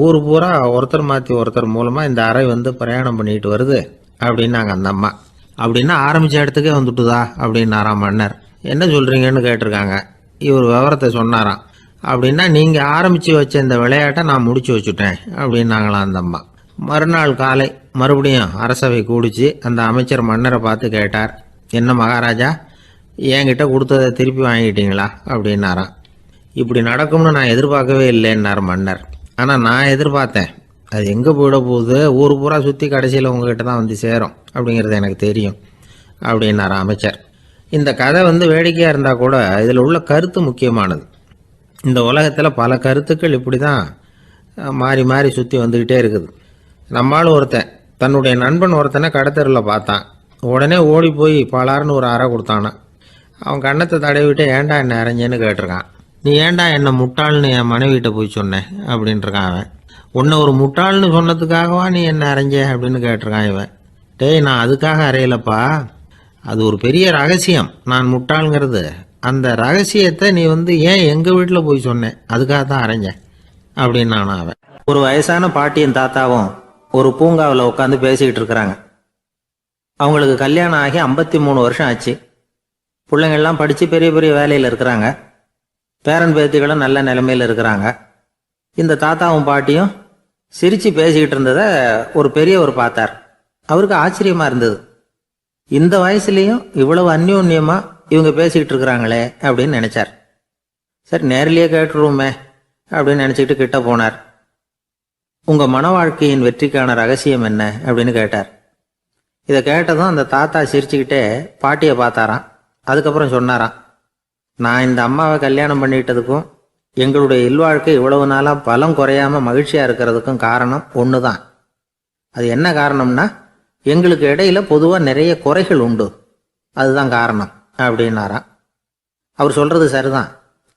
ஊர் பூரா ஒருத்தர் மாற்றி ஒருத்தர் மூலமாக இந்த அறை பிரயாணம் பண்ணிட்டு வருது அப்படின்னாங்க அந்த அம்மா. அப்படின்னா ஆரம்பித்த இடத்துக்கே வந்துட்டுதா அப்படின்னாராம் மன்னர். என்ன சொல்கிறீங்கன்னு கேட்டிருக்காங்க. இவர் விவரத்தை சொன்னாராம். அப்படின்னா நீங்கள் ஆரம்பித்து வச்ச இந்த விளையாட்டை நான் முடிச்சு வச்சுட்டேன் அப்படின்னாங்களாம் அந்த அம்மா. மறுநாள் காலை மறுபடியும் அரசவை கூடிச்சு. அந்த அமைச்சர் மன்னரை பார்த்து கேட்டார், என்ன மகாராஜா, என்கிட்ட கொடுத்ததை திருப்பி வாங்கிட்டீங்களா அப்படின்னாராம். இப்படி நடக்கும்னு நான் எதிர்பார்க்கவே இல்லைன்னார் மன்னர். ஆனால் நான் எதிர்பார்த்தேன். அது எங்கே போயிட போகுது, ஊர் பூரா சுற்றி கடைசியில் உங்ககிட்ட தான் சேரும் அப்படிங்கிறது எனக்கு தெரியும் அப்படின்னார் அமைச்சர். இந்த கதை வேடிக்கையாக இருந்தால் கூட இதில் உள்ள கருத்து முக்கியமானது. இந்த உலகத்தில் பல கருத்துக்கள் இப்படி தான் மாறி மாறி சுற்றி வந்துக்கிட்டே இருக்குது. நம்மால் ஒருத்தன் தன்னுடைய நண்பன் ஒருத்தனை கடத்தரில் பார்த்தான். உடனே ஓடி போய் பலார்னு ஒரு அறை கொடுத்தானான். அவன் கன்னத்தை தடவிட்டு ஏன்டா என்ன அரைஞ்சேன்னு கேட்டிருக்கான். நீ ஏன்டா என்ன முட்டாள்னு என் மனைவிட்ட போய் சொன்னேன் அப்படின்ட்டுருக்கான் அவன். உன்னை ஒரு முட்டாள்னு சொன்னதுக்காகவா நீ என்ன அரைஞ்ச அப்படின்னு கேட்டிருக்கான் இவன். டேய், நான் அதுக்காக அறையலப்பா, அது ஒரு பெரிய ரகசியம். நான் முட்டாளுங்கிறது அந்த ரகசியத்தை நீ ஏன் எங்கள் வீட்டில் போய் சொன்னேன், அதுக்காக தான் அரைஞ்சேன் அப்படின்னு நான் அவன். ஒரு வயசான பாட்டியின் தாத்தாவும் ஒரு பூங்காவில் உட்காந்து பேசிக்கிட்டு இருக்கிறாங்க. அவங்களுக்கு கல்யாணம் ஆகி 53 வருஷம் ஆச்சு. பிள்ளைங்கள்லாம் படித்து பெரிய பெரிய வேலையில் இருக்கிறாங்க. பேரன் பேத்திகளும் நல்ல நிலைமையில் இருக்கிறாங்க. இந்த தாத்தாவும் பாட்டியும் சிரித்து பேசிக்கிட்டு இருந்ததை ஒரு பெரியவர் பார்த்தார். அவருக்கு ஆச்சரியமாக இருந்தது. இந்த வயசுலேயும் இவ்வளவு அந்யோன்யமாக இவங்க பேசிக்கிட்டு இருக்கிறாங்களே அப்படின்னு நினச்சார். சரி, நேரிலேயே கேட்டுருவோமே அப்படின்னு நினச்சிக்கிட்டு கிட்ட போனார். உங்கள் மன வாழ்க்கையின் வெற்றிக்கான ரகசியம் என்ன அப்படின்னு கேட்டார். இதை கேட்டதும் அந்த தாத்தா சிரிச்சுக்கிட்டே பாட்டியை பார்த்தாராம். அதுக்கப்புறம் சொன்னாராம், நான் இந்த அம்மாவை கல்யாணம் பண்ணிட்டதுக்கும் எங்களுடைய இல்வாழ்க்கை இவ்வளவு நாளாக பலம் குறையாமல் மகிழ்ச்சியாக இருக்கிறதுக்கும் காரணம் ஒன்று தான். அது என்ன காரணம்னா, எங்களுக்கு இடையில பொதுவாக நிறைய குறைகள் உண்டு, அதுதான் காரணம் அப்படின்னாராம். அவர் சொல்கிறது சரிதான்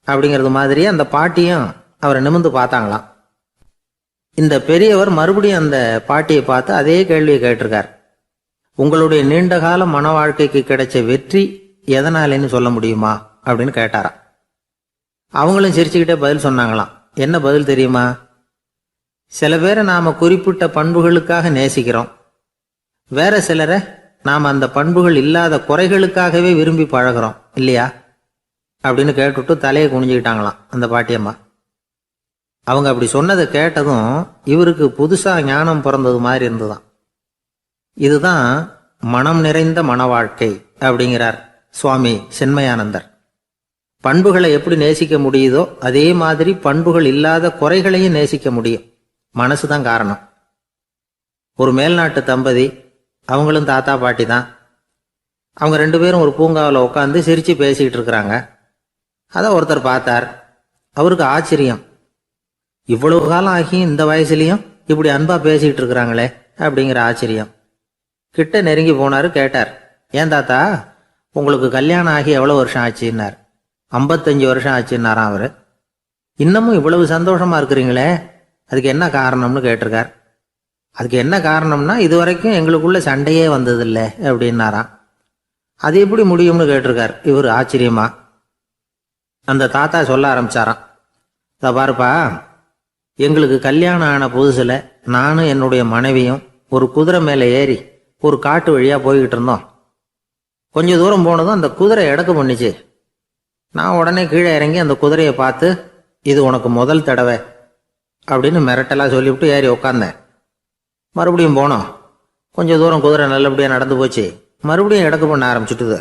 அப்படிங்கிறது மாதிரியே அந்த பாட்டியும் அவரை நிமிர்ந்து பார்த்தாங்களாம். இந்த பெரியவர் மறுபடியும் அந்த பாட்டியை பார்த்து அதே கேள்வியை கேட்டிருக்கார். உங்களுடைய நீண்டகால மன வாழ்க்கைக்கு கிடைச்ச வெற்றி எதனாலேன்னு சொல்ல முடியுமா அப்படின்னு கேட்டாராம். அவங்களும் சிரிச்சுக்கிட்டே பதில் சொன்னாங்களாம். என்ன பதில் தெரியுமா? சில பேரை நாம குறிப்பிட்ட பண்புகளுக்காக நேசிக்கிறோம், வேற சிலரை நாம் அந்த பண்புகள் இல்லாத குறைகளுக்காகவே விரும்பி பழகிறோம் இல்லையா அப்படின்னு கேட்டுவிட்டு தலையை குனிஞ்சுக்கிட்டாங்களாம் அந்த பாட்டியம்மா. அவங்க அப்படி சொன்னதை கேட்டதும் இவருக்கு புதுசாக ஞானம் பிறந்தது மாதிரி இருந்துதான். இதுதான் மனம் நிறைந்த மன வாழ்க்கை அப்படிங்கிறார் சுவாமி சென்மயானந்தர். பண்புகளை எப்படி நேசிக்க முடியுதோ அதே மாதிரி பண்புகள் இல்லாத குறைகளையும் நேசிக்க முடியும். மனசு தான் காரணம். ஒரு மேல்நாட்டு தம்பதி, அவங்களும் தாத்தா பாட்டி தான். அவங்க 2 பேரும் ஒரு பூங்காவில் உட்காந்து சிரித்து பேசிக்கிட்டு இருக்கிறாங்க. அதை ஒருத்தர் பார்த்தார். அவருக்கு ஆச்சரியம், இவ்வளவு காலம் ஆகி இந்த வயசுலேயும் இப்படி அன்பா பேசிக்கிட்டு இருக்கிறாங்களே அப்படிங்கிற ஆச்சரியம். கிட்ட நெருங்கி போனார். கேட்டார், ஏன் தாத்தா, உங்களுக்கு கல்யாணம் ஆகி எவ்வளோ வருஷம் ஆச்சுன்னார். 55 வருஷம் ஆச்சுன்னாராம் அவர். இன்னமும் இவ்வளவு சந்தோஷமா இருக்கிறீங்களே அதுக்கு என்ன காரணம்னு கேட்டிருக்கார். அதுக்கு என்ன காரணம்னா, இது வரைக்கும் எங்களுக்குள்ள சண்டையே வந்ததில்லை அப்படின்னாராம். அது எப்படி முடியும்னு கேட்டிருக்கார் இவர் ஆச்சரியமா. அந்த தாத்தா சொல்ல ஆரம்பிச்சாராம், இதை பாருப்பா, எங்களுக்கு கல்யாணம் ஆன புதுசில் நானும் என்னுடைய மனைவியும் ஒரு குதிரை மேலே ஏறி ஒரு காட்டு வழியாக போய்கிட்டு இருந்தோம். கொஞ்சம் தூரம் போனதும் அந்த குதிரை எடக்கு பண்ணிச்சு. நான் உடனே கீழே இறங்கி அந்த குதிரையை பார்த்து, இது உனக்கு முதல் தடவை அப்படின்னு மிரட்டெல்லாம் சொல்லிவிட்டு ஏறி உக்காந்தேன். மறுபடியும் போனோம். கொஞ்சம் தூரம் குதிரை நல்லபடியாக நடந்து போச்சு. மறுபடியும் எடக்கு பண்ண ஆரம்பிச்சுட்டுது.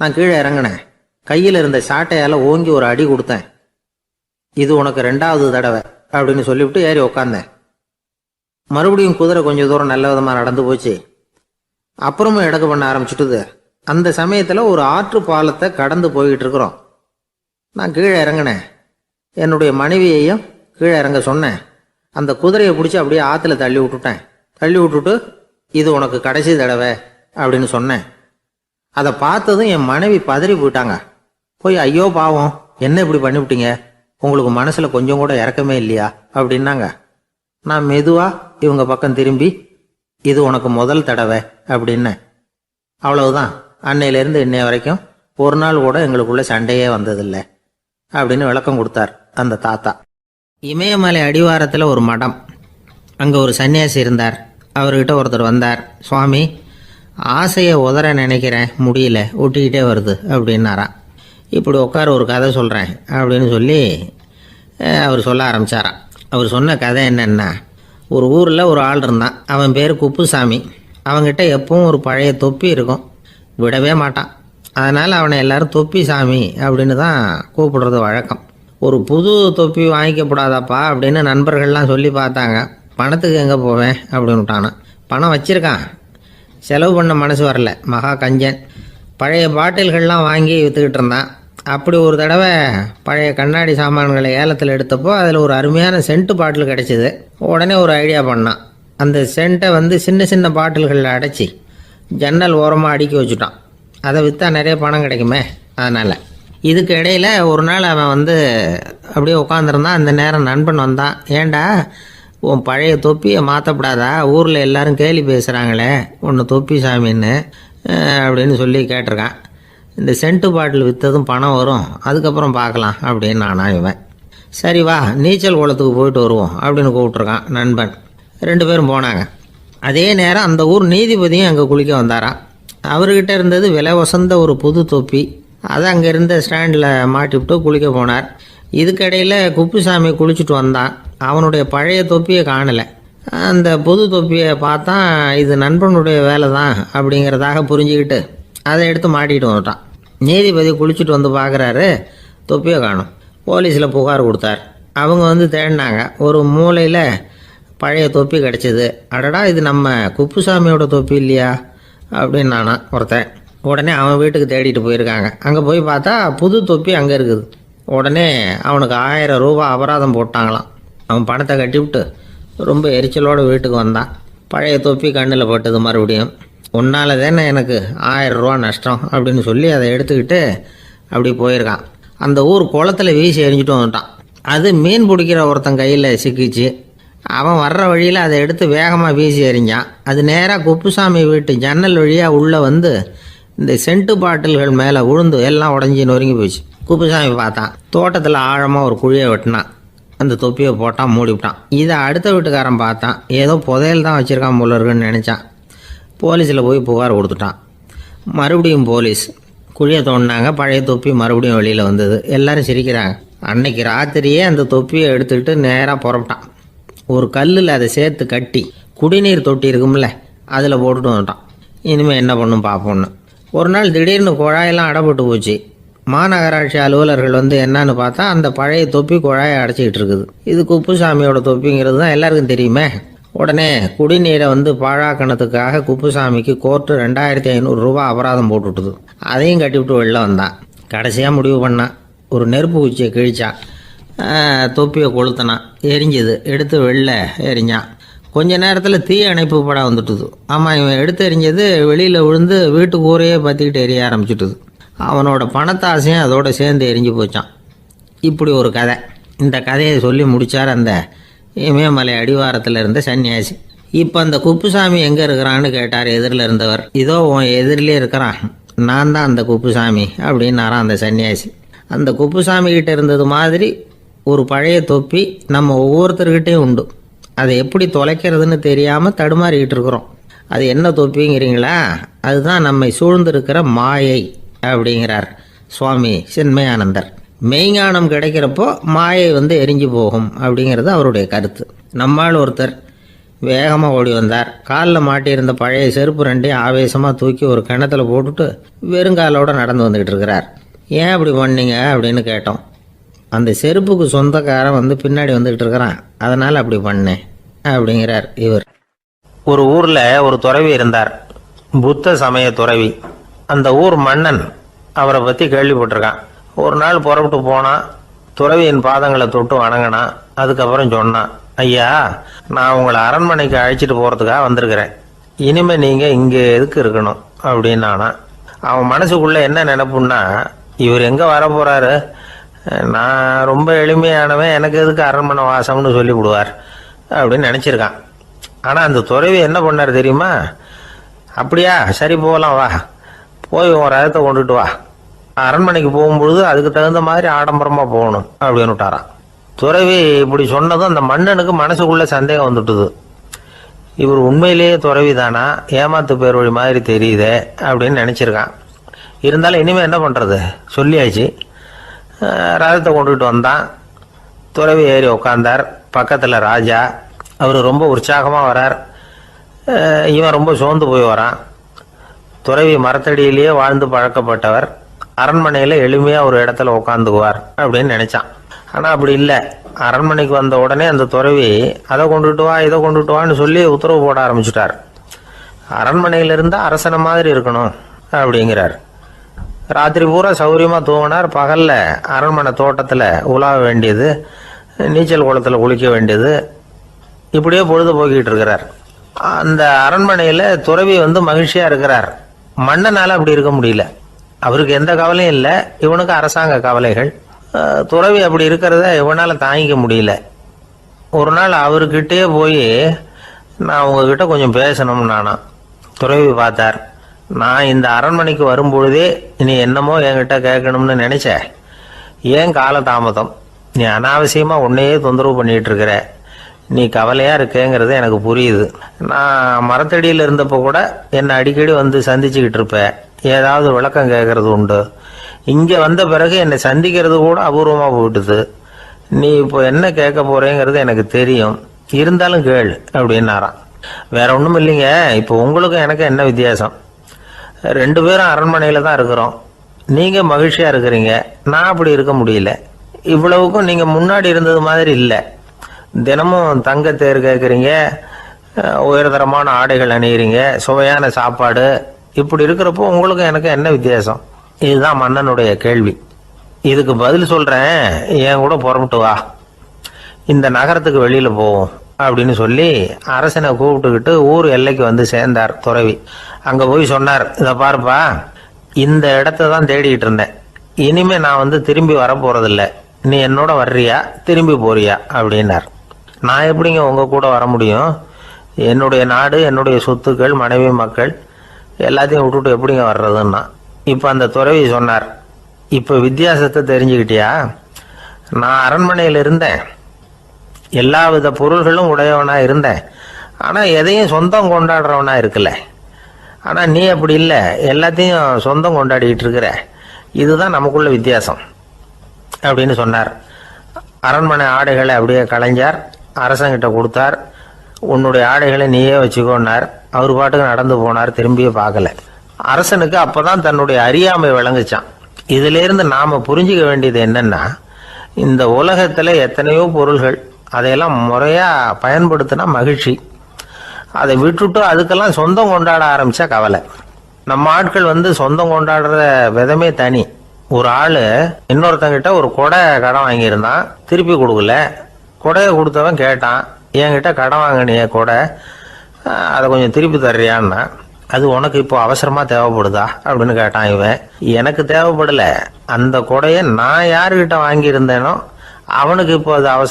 நான் கீழே இறங்கினேன். கையில் இருந்த சாட்டையால் ஓங்கி ஒரு அடி கொடுத்தேன். இது உனக்கு 2வது தடவை அப்படின்னு சொல்லிவிட்டு ஏறி உக்காந்தேன். மறுபடியும் குதிரை கொஞ்சம் தூரம் நல்ல விதமாக நடந்து போச்சு. அப்புறமும் எடக்கு பண்ண ஆரம்பிச்சுட்டுது. அந்த சமயத்தில் ஒரு ஆற்று பாலத்தை கடந்து போய்கிட்டு இருக்கிறோம். நான் கீழே இறங்கினேன். என்னுடைய மனைவியையும் கீழே இறங்க சொன்னேன். அந்த குதிரையை பிடிச்சி அப்படியே ஆற்றுல தள்ளி விட்டுட்டேன். தள்ளி விட்டுட்டு, இது உனக்கு கடைசி தடவை அப்படின்னு சொன்னேன். அதை பார்த்ததும் என் மனைவி பதறி போயிட்டாங்க. போய், ஐயோ பாவம், என்ன இப்படி பண்ணிவிட்டீங்க, உங்களுக்கு மனசில் கொஞ்சம் கூட இறக்கமே இல்லையா அப்படின்னாங்க. நான் மெதுவாக இவங்க பக்கம் திரும்பி, இது உனக்கு முதல் தடவை அப்படின்னேன். அவ்வளவுதான். அன்னையிலேருந்து இன்னைய வரைக்கும் ஒரு நாள் கூட எங்களுக்குள்ள சண்டையே வந்ததில்லை அப்படின்னு விளக்கம் கொடுத்தார் அந்த தாத்தா. இமயமலை அடிவாரத்தில் ஒரு மடம். அங்கே ஒரு சன்னியாசி இருந்தார். அவர்கிட்ட ஒருத்தர் வந்தார். சுவாமி, ஆசையை உதற நினைக்கிறேன், முடியல, ஒட்டிக்கிட்டே வருது அப்படின்னாராம். இப்படி உட்கார, ஒரு கதை சொல்கிறேன் அப்படின்னு சொல்லி அவர் சொல்ல ஆரம்பித்தாராம். அவர் சொன்ன கதை என்னென்னா, ஒரு ஊரில் ஒரு ஆள் இருந்தான். அவன் பேர் குப்புசாமி. அவன்கிட்ட எப்பவும் ஒரு பழைய தொப்பி இருக்கும், விடவே மாட்டான். அதனால் அவனை எல்லாரும் தொப்பி சாமி அப்படின்னு தான் கூப்பிடுறது வழக்கம். ஒரு புது தொப்பி வாங்கிக்கப்படாதாப்பா அப்படின்னு நண்பர்கள்லாம் சொல்லி பார்த்தாங்க. பணத்துக்கு எங்கே போவேன் அப்படின்னு விட்டானா. பணம் வச்சுருக்கான், செலவு பண்ண மனசு வரல, மகா கஞ்சன். பழைய பாட்டில்கள்லாம் வாங்கி விற்றுக்கிட்டு இருந்தான். அப்படி ஒரு தடவை பழைய கண்ணாடி சாமான்களை ஏலத்தில் எடுத்தப்போ அதில் ஒரு அருமையான சென்ட்டு பாட்டில் கிடச்சிது. உடனே ஒரு ஐடியா பண்ணான். அந்த சென்ட்டை சின்ன சின்ன பாட்டில்களில் அடைச்சி ஜன்னல் ஓரமாக அடுக்கி வச்சுட்டான். அதை விற்றா நிறைய பணம் கிடைக்குமே, அதனால். இதுக்கு இடையில் ஒரு நாள் அவன் அப்படியே உட்காந்துருந்தான். அந்த நேரம் நண்பன் வந்தான். ஏண்டா, உன் பழைய தொப்பியை மாற்றப்படாதா, ஊரில் எல்லாரும் கேலி பேசுகிறாங்களே உன்னை தொப்பி சாமின்னு அப்படின்னு சொல்லி கேட்டிருக்கான். இந்த சென்ட்டு பாட்டில் விற்றதும் பணம் வரும், அதுக்கப்புறம் பார்க்கலாம் அப்படின்னு நானா இவன். சரி வா, நீச்சல் குளத்துக்கு போயிட்டு வருவோம் அப்படின்னு கூப்பிட்ருக்கான் நண்பன். 2 பேரும் போனாங்க. அதே நேரம் அந்த ஊர் நீதிபதியும் அங்கே குளிக்க வந்தாராம். அவர்கிட்ட இருந்தது விலை வசந்த ஒரு புது தொப்பி. அதை அங்கே இருந்த ஸ்டாண்டில் மாட்டிவிட்டு குளிக்க போனார். இதுக்கிடையில் குப்புசாமி குளிச்சுட்டு வந்தான். அவனுடைய பழைய தொப்பியை காணலை. அந்த புது தொப்பியை பார்த்தா இது நண்பனுடைய வேலை தான் அப்படிங்கிறதாக புரிஞ்சுக்கிட்டு அதை எடுத்து மாட்டிகிட்டு வந்துட்டான். நீதிபதி குளிச்சுட்டு வந்து பார்க்குறாரு, தொப்பியை காணும். போலீஸில் புகார் கொடுத்தார். அவங்க தேடினாங்க. ஒரு மூலையில் பழைய தொப்பி கிடச்சிது. அடடா, இது நம்ம குப்புசாமியோட தொப்பி இல்லையா அப்படின்னு நானா ஒருத்தன். உடனே அவன் வீட்டுக்கு தேடிட்டு போயிருக்காங்க. அங்கே போய் பார்த்தா புது தொப்பி அங்கே இருக்குது. உடனே அவனுக்கு 1000 ரூபா அபராதம் போட்டாங்களாம். அவன் பணத்தை கட்டிவிட்டு ரொம்ப எரிச்சலோடு வீட்டுக்கு வந்தான். பழைய தொப்பி கண்ணில் பட்டது. மறுபடியும், உன்னால் தானே எனக்கு 1000 ரூபா நஷ்டம் அப்படின்னு சொல்லி அதை எடுத்துக்கிட்டு அப்படி போயிருக்கான். அந்த ஊர் குளத்தில் வீசி எரிஞ்சிட்டு வந்துட்டான். அது மீன் பிடிக்கிற ஒருத்தன் கையில் சிக்கிச்சு. அவன் வர்ற வழியில் அதை எடுத்து வேகமாக வீசி எறிஞ்சான். அது நேராக குப்புசாமி வீட்டு ஜன்னல் வழியாக உள்ளே இந்த சென்ட்டு பாட்டில்கள் மேலே விழுந்து எல்லாம் உடஞ்சி நொறுங்கி போச்சு. குப்புசாமி பார்த்தான். தோட்டத்தில் ஆழமாக ஒரு குழியை வெட்டினான். அந்த தொப்பியை போட்டான், மூடிவிட்டான். இதை அடுத்த வீட்டுக்காரன் பார்த்தான். ஏதோ புதையல் தான் வச்சுருக்கான் போல இருக்குன்னு நினச்சான். போலீஸில் போய் புகார் கொடுத்துட்டான். மறுபடியும் போலீஸ் குழியை தோண்டினாங்க. பழைய தொப்பி மறுபடியும் வெளியில் வந்தது. எல்லோரும் சிரிக்கிறாங்க. அன்னைக்கு ராத்திரியே அந்த தொப்பியை எடுத்துக்கிட்டு நேராக புறப்பட்டான். ஒரு கல்லில் அதை சேர்த்து கட்டி குடிநீர் தொட்டி இருக்கும்ல, அதில் போட்டுட்டு வந்துட்டான். இனிமேல் என்ன பண்ணும் பார்ப்போன்னு. ஒரு நாள் திடீர்னு குழாயெல்லாம் அடைப்பட்டு போச்சு. மாநகராட்சி அலுவலர்கள் என்னன்னு பார்த்தா அந்த பழைய தொப்பி குழாயை அடைச்சிக்கிட்டு இருக்குது. இது குப்புசாமியோட தொப்பிங்கிறது தான் எல்லாருக்கும் தெரியுமே. உடனே குடிநீரை பாழாக்கணத்துக்காக குப்புசாமிக்கு கோர்ட்டு 2500 ரூபா அபராதம் போட்டுவிட்டுது. அதையும் கட்டிவிட்டு வெளில வந்தான். கடைசியாக முடிவு பண்ணான். ஒரு நெருப்பு குச்சியை கிழிச்சான். தொப்பியை கொளுத்தினான். எரிஞ்சுது. எடுத்து வெளில எரிஞ்சான். கொஞ்ச நேரத்தில் தீ அணைப்பு படம் வந்துட்டுது. ஆமாம், இவன் எடுத்து எரிஞ்சது வெளியில் விழுந்து வீட்டு கூரையே பற்றிக்கிட்டு எரிய ஆரம்பிச்சுட்டுது. அவனோட பணத்தாசையும் அதோடு சேர்ந்து எரிஞ்சு போச்சான். இப்படி ஒரு கதை. இந்த கதையை சொல்லி முடித்தார் அந்த இமயமலை அடிவாரத்தில் இருந்த சன்னியாசி. இப்போ அந்த குப்புசாமி எங்கே இருக்கிறான்னு கேட்டார் எதிரில் இருந்தவர். இதோ உன் எதிரிலே இருக்கிறான், நான் தான் அந்த குப்புசாமி அப்படின்னாரான் அந்த சன்னியாசி. அந்த குப்புசாமி கிட்ட இருந்தது மாதிரி ஒரு பழைய தொப்பி நம்ம ஒவ்வொருத்தர்கிட்டையும் உண்டு. அதை எப்படி தொலைக்கிறதுன்னு தெரியாமல் தடுமாறிக்கிட்டு இருக்கிறோம். அது என்ன தொப்பிங்கிறீங்களா? அதுதான் நம்மை சூழ்ந்திருக்கிற மாயை அப்படிங்கிறார் சுவாமி சின்மயானந்தர். மெய்ஞானம் கிடைக்கிறப்போ மாயை எரிஞ்சு போகும் அப்படிங்கிறது அவருடைய கருத்து. நம்மால் ஒருத்தர் வேகமாக ஓடி வந்தார். காலில் மாட்டியிருந்த பழைய செருப்பு ரெண்டையும் ஆவேசமாக தூக்கி ஒரு கிணத்துல போட்டுட்டு வெறுங்காலோடு நடந்து வந்துக்கிட்டு இருக்கிறார். ஏன் அப்படி பண்ணீங்க அப்படின்னு கேட்டோம். அந்த செருப்புக்கு சொந்தக்காரன் பின்னாடி வந்துக்கிட்டு இருக்கிறான், அதனால் அப்படி பண்ணேன் அப்படிங்கிறார் இவர். ஒரு ஊரில் ஒரு துறவி இருந்தார், புத்த சமய துறவி. அந்த ஊர் மன்னன் அவரை பற்றி கேள்விப்பட்டிருக்கான். ஒரு நாள் புறப்பட்டு போனான், துறவியின் பாதங்களை தொட்டு வணங்கினான். அதுக்கப்புறம் சொன்னான், ஐயா, நான் உங்களை அரண்மனைக்கு அழைச்சிட்டு போகிறதுக்காக வந்திருக்கிறேன். இனிமேல் நீங்கள் இங்கே எதுக்கு இருக்கணும் அப்படின்னானா. அவன் மனசுக்குள்ளே என்ன நினைப்புன்னா, இவர் எங்கே வர போகிறாரு, நான் ரொம்ப எளிமையானவன், எனக்கு எதுக்கு அரண்மனை வாசம்னு சொல்லிவிடுவார் அப்படின்னு நினச்சிருக்கான். ஆனால் அந்த துறவி என்ன பண்ணார் தெரியுமா? அப்படியா, சரி போகலாம், வா, போய் உன் ரதத்தை கொண்டுட்டு வா, அரண்மனைக்கு போகும்பொழுது அதுக்கு தகுந்த மாதிரி ஆடம்பரமாக போகணும் அப்படின்னு விட்டாரான். துறவி இப்படி சொன்னதும் அந்த மன்னனுக்கு மனசுக்குள்ள சந்தேகம் வந்துட்டுது. இவர் உண்மையிலேயே துறவி தானா, ஏமாத்து பேர் வழி மாதிரி தெரியுதே அப்படின்னு நினச்சிருக்கான். இருந்தாலும் இனிமேல் என்ன பண்ணுறது, சொல்லியாச்சு. ரதத்தை கொண்டுகிட்டு வந்தான். துறவி ஏறி உட்காந்தார். பக்கத்தில் ராஜா. அவர் ரொம்ப உற்சாகமாக வரார், இவன் ரொம்ப சோர்ந்து போய் வரான். துறவி மரத்தடியிலேயே வாழ்ந்து பழக்கப்பட்டவர், அரண்மனையில் எளிமையாக ஒரு இடத்துல உட்காந்துக்குவார் அப்படின்னு நினச்சான். ஆனால் அப்படி இல்லை. அரண்மனைக்கு வந்த உடனே அந்த துறவி அதை கொண்டுட்டு வா, இதை கொண்டுட்டு வான்னு சொல்லி உத்தரவு போட ஆரம்பிச்சுட்டார். அரண்மனையில் இருந்தால் அரசனை மாதிரி இருக்கணும் அப்படிங்கிறார். ராத்திரி பூரா சௌரியமாக தூங்கினார். பகலில் அரண்மனை தோட்டத்தில் உலாவ வேண்டியது, நீச்சல் குளத்தில் குளிக்க வேண்டியது, இப்படியே பொழுது போக்கிட்டு இருக்கிறார். அந்த அரண்மனையில் துறவி மகிழ்ச்சியாக இருக்கிறார். மன்னனால் அப்படி இருக்க முடியல. அவருக்கு எந்த கவலையும் இல்லை, இவனுக்கு அரசாங்க கவலைகள். துறவி அப்படி இருக்கிறத இவனால் தாங்கிக்க முடியல. ஒரு நாள் அவர்கிட்டே போய், நான் உங்ககிட்ட கொஞ்சம் பேசணும் நானா. துறவி பார்த்தார். நான் இந்த அரண்மனைக்கு வரும்பொழுதே நீ என்னமோ என்கிட்ட கேட்கணும்னு நினைச்ச, ஏன் காலதாமதம்? நீ அனாவசியமாக உன்னையே தொந்தரவு பண்ணிகிட்டு இருக்கிற, நீ கவலையாக இருக்கேங்கிறது எனக்கு புரியுது. நான் மரத்தடியில் இருந்தப்போ கூட என்னை அடிக்கடி சந்திச்சுக்கிட்டு இருப்பேன், ஏதாவது விளக்கம் கேட்கறது உண்டு. இங்கே வந்த பிறகு என்னை சந்திக்கிறது கூட அபூர்வமாக போயிட்டுது. நீ இப்போ என்ன கேட்க போறேங்கிறது எனக்கு தெரியும், இருந்தாலும் கேள் அப்படின்னாராம். வேற ஒன்றும் இல்லைங்க, இப்போ உங்களுக்கும் எனக்கு என்ன வித்தியாசம்? 2 பேரும் அரண்மனையில் தான் இருக்கிறோம். நீங்கள் மகிழ்ச்சியாக இருக்கிறீங்க, நான் அப்படி இருக்க முடியல. இவ்வளவுக்கும் நீங்கள் முன்னாடி இருந்தது மாதிரி இல்லை. தினமும் தங்க தேர் கேட்குறீங்க, உயர்தரமான ஆடைகள் அணிகிறீங்க, சுவையான சாப்பாடு. இப்படி இருக்கிறப்போ உங்களுக்கும் எனக்கு என்ன வித்தியாசம்? இதுதான் மன்னனுடைய கேள்வி. இதுக்கு பதில் சொல்கிறேன், என் கூட புறப்பட்டு வா, இந்த நகரத்துக்கு வெளியில் போவோம் அப்படின்னு சொல்லி அரசனை கூப்பிட்டுக்கிட்டு ஊர் எல்லைக்கு சேர்ந்தார் துறவி. அங்கே போய் சொன்னார், இதை பாருப்பா, இந்த இடத்த தான் தேடிக்கிட்டு இருந்தேன். இனிமே நான் திரும்பி வரப்போறதில்ல. நீ என்னோட வர்றியா, திரும்பி போறியா அப்படின்னார். நான் எப்படிங்க உங்கள் கூட வர முடியும்? என்னுடைய நாடு, என்னுடைய சொத்துக்கள், மனைவி, மக்கள் எல்லாத்தையும் விட்டுட்டு எப்படிங்க வர்றதுன்னா. இப்போ அந்த துறவி சொன்னார், இப்போ வித்தியாசத்தை தெரிஞ்சுக்கிட்டியா? நான் அரண்மனையில் இருந்தேன், எல்லா வித பொருள்களும் உடையவனா இருந்தேன், ஆனால் எதையும் சொந்தம் கொண்டாடுறவனா இருக்கல. ஆனால் நீ அப்படி இல்லை, எல்லாத்தையும் சொந்தம் கொண்டாடிக்கிட்டு இருக்கிற. இதுதான் நமக்குள்ள வித்தியாசம் அப்படின்னு சொன்னார். அரண்மனை ஆடைகளை அப்படியே கலைஞ்சார், அரசங்கிட்ட கொடுத்தார். உன்னுடைய ஆடைகளை நீயே வச்சுக்கோன்னார். அவர் பாட்டுக்கு நடந்து போனார், திரும்பியே பார்க்கல. அரசனுக்கு அப்பதான் தன்னுடைய அறியாமை விளங்குச்சான். இதிலிருந்து நாம புரிஞ்சுக்க வேண்டியது என்னன்னா, இந்த உலகத்துல எத்தனையோ பொருள்கள், அதையெல்லாம் முறையா பயன்படுத்தினா மகிழ்ச்சி. அதை விட்டுட்டு அதுக்கெல்லாம் சொந்தம் கொண்டாட ஆரம்பிச்சா கவலை. நம்ம ஆட்கள் சொந்தம் கொண்டாடுற விதமே தனி. ஒரு ஆளு இன்னொருத்தங்கிட்ட ஒரு கொடை கடன் வாங்கியிருந்தான், திருப்பி கொடுக்கல. கொடையை கொடுத்தவன் கேட்டான், என்கிட்ட கடன் வாங்கினிய கொடை, அதை கொஞ்சம் திருப்பி தர்றியான்னா. அது உனக்கு இப்போ அவசரமா தேவைப்படுதா அப்படின்னு கேட்டான் இவன். எனக்கு தேவைப்படல, அந்த கொடையை நான் யாருக்கிட்ட வாங்கியிருந்தேனோ அவனுக்கு இப்போ அது அவசரம்.